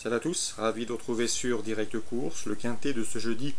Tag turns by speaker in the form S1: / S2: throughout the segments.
S1: Salut à tous, ravi de retrouver sur Direct Course. Le quintet de ce jeudi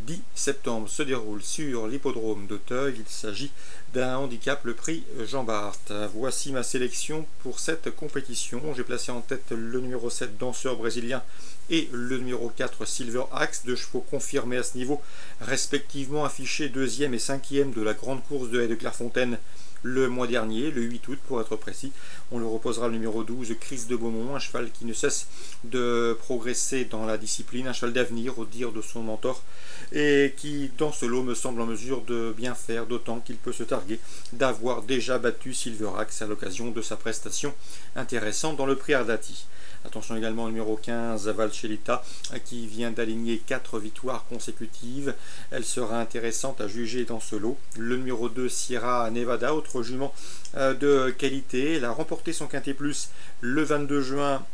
S1: 10 septembre se déroule sur l'hippodrome d'Auteuil. Il s'agit d'un handicap, le prix Jean Bart. Voici ma sélection pour cette compétition. J'ai placé en tête le numéro 7 Danseur brésilien et le numéro 4 Silver Axe, deux chevaux confirmés à ce niveau, respectivement affichés 2e et 5e de la grande course de Haie de Clairefontaine le mois dernier, le 8 août pour être précis. On le reposera le numéro 12, Chris de Beaumont, un cheval qui ne cesse de progresser dans la discipline, un cheval d'avenir au dire de son mentor, et qui dans ce lot me semble en mesure de bien faire, d'autant qu'il peut se targuer d'avoir déjà battu Silver Axe à l'occasion de sa prestation intéressante dans le prix Ardati. Attention également au numéro 15, Valcellita, qui vient d'aligner 4 victoires consécutives. Elle sera intéressante à juger dans ce lot. Le numéro 2, Sierra Nevada, autre jument de qualité. Elle a remporté son Quintet Plus le 22 juin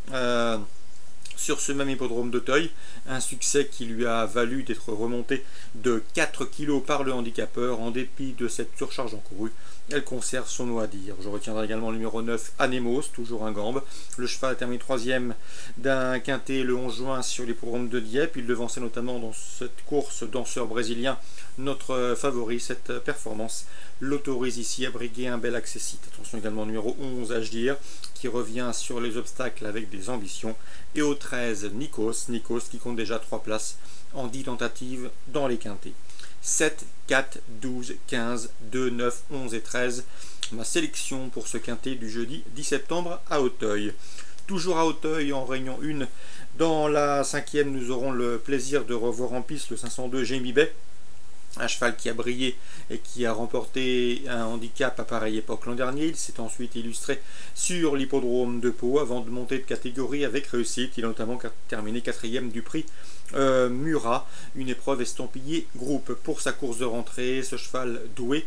S1: sur ce même hippodrome d'Auteuil, un succès qui lui a valu d'être remonté de 4 kg par le handicapeur en dépit de cette surcharge encourue. Elle conserve son mot à dire. Je retiendrai également le numéro 9, Anemos, toujours un gambe. Le cheval a terminé 3e d'un quintet le 11 juin sur l'hippodrome de Dieppe. Il devançait notamment dans cette course Danseur brésilien, notre favori. Cette performance l'autorise ici à briguer un bel accessite. Attention également au numéro 11, Ajdir, qui revient sur les obstacles avec des ambitions. Et au 13, Nikos qui compte déjà 3 places en 10 tentatives dans les quintets. 7, 4, 12, 15, 2, 9, 11 et 13. Ma sélection pour ce quintet du jeudi 10 septembre à Auteuil. Toujours à Auteuil en réunion 1. Dans la 5e, nous aurons le plaisir de revoir en piste le 502 Jamie Bay. Un cheval qui a brillé et qui a remporté un handicap à pareille époque l'an dernier. Il s'est ensuite illustré sur l'hippodrome de Pau avant de monter de catégorie avec réussite. Il a notamment terminé 4e du prix Murat, une épreuve estampillée groupe. Pour sa course de rentrée, ce cheval doué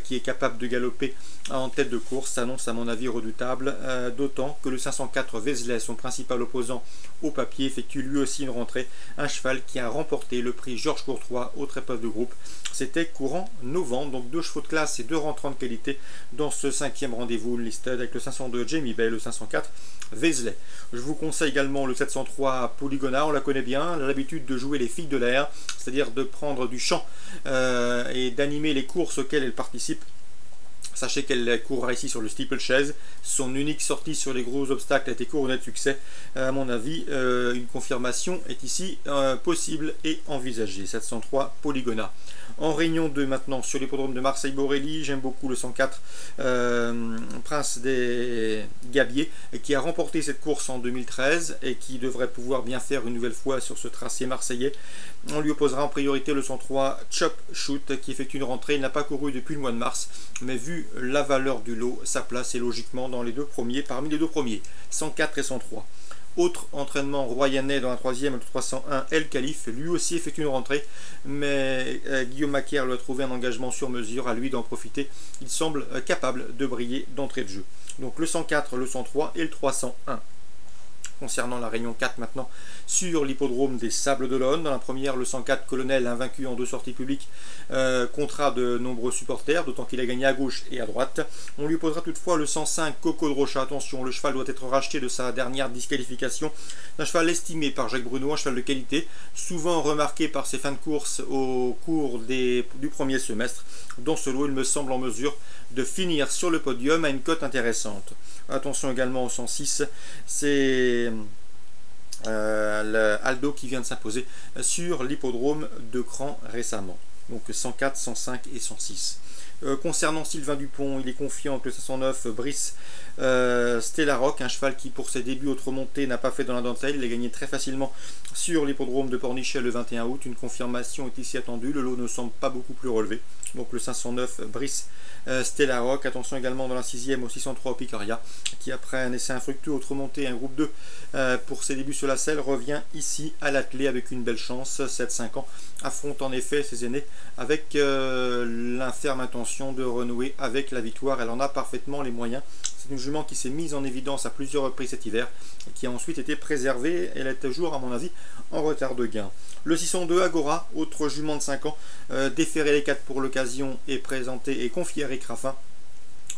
S1: qui est capable de galoper en tête de course s'annonce à mon avis redoutable, d'autant que le 504 Vézelay, son principal opposant au papier, effectue lui aussi une rentrée. Un cheval qui a remporté le prix Georges Courtois, autre épreuve de groupe. C'était courant novembre, donc 2 chevaux de classe et 2 rentrants de qualité dans ce 5e rendez-vous listed avec le 502 Jamie Bay, le 504 Vézelay. Je vous conseille également le 703 Polygona, on la connaît bien, elle a l'habitude de jouer les filles de l'air, c'est-à-dire de prendre du champ et d'animer les courses auxquelles elle participe. Sachez qu'elle courra ici sur le steeplechase. Son unique sortie sur les gros obstacles a été couronnée de succès. À mon avis, une confirmation est ici possible et envisagée. 703 Polygona. En réunion 2 maintenant sur l'hippodrome de Marseille-Borelli, j'aime beaucoup le 104 Prince des Gabiers qui a remporté cette course en 2013 et qui devrait pouvoir bien faire une nouvelle fois sur ce tracé marseillais. On lui opposera en priorité le 103 Chop Shoot qui effectue une rentrée. Il n'a pas couru depuis le mois de mars, mais vu la valeur du lot, sa place est logiquement dans les 2 premiers, parmi les 2 premiers, 104 et 103. Autre entraînement royanais dans la 3e, le 301 El Khalif, lui aussi effectue une rentrée, mais Guillaume Macaire lui a trouvé un engagement sur mesure, à lui d'en profiter. Il semble capable de briller d'entrée de jeu. Donc le 104, le 103 et le 301. Concernant la réunion 4 maintenant, sur l'hippodrome des Sables d'Olonne. Dans la première, le 104 Colonel, invaincu en 2 sorties publiques, comptera de nombreux supporters, d'autant qu'il a gagné à gauche et à droite. On lui posera toutefois le 105 Coco de Rocha. Attention, le cheval doit être racheté de sa dernière disqualification. Un cheval estimé par Jacques Bruno, un cheval de qualité, souvent remarqué par ses fins de course au cours du premier semestre. Dans ce lot, il me semble en mesure de finir sur le podium à une cote intéressante. Attention également au 106, c'est Aldo qui vient de s'imposer sur l'hippodrome de Cran récemment. Donc 104, 105 et 106. Concernant Sylvain Dupont, il est confiant avec le 509 Brice Stellarock, un cheval qui pour ses débuts autre montée n'a pas fait dans la dentelle. Il a gagné très facilement sur l'hippodrome de Pornichet le 21 août. Une confirmation est ici attendue, le lot ne semble pas beaucoup plus relevé. Donc le 509 Brice Stellarock. Attention également dans la 6e au 603 Picaria, qui après un essai infructueux autre montée, un groupe 2 pour ses débuts sur la selle, revient ici à l'attelé avec une belle chance. 7-5 ans, affronte en effet ses aînés avec l'inferme intention de renouer avec la victoire. Elle en a parfaitement les moyens. C'est une jument qui s'est mise en évidence à plusieurs reprises cet hiver et qui a ensuite été préservée. Elle est toujours, à mon avis, en retard de gain. Le 602 Agora, autre jument de 5 ans, déféré les 4 pour l'occasion et présenté et confié à Eric Raffin.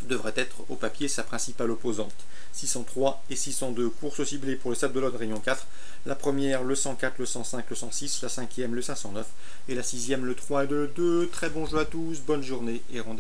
S1: devrait être au papier sa principale opposante. 603 et 602, courses ciblées pour le Sable d'Olonne Réunion 4. La première, le 104, le 105, le 106, la cinquième, le 509 et la sixième, le 3 et le 2. Très bon jeu à tous, bonne journée et rendez-vous.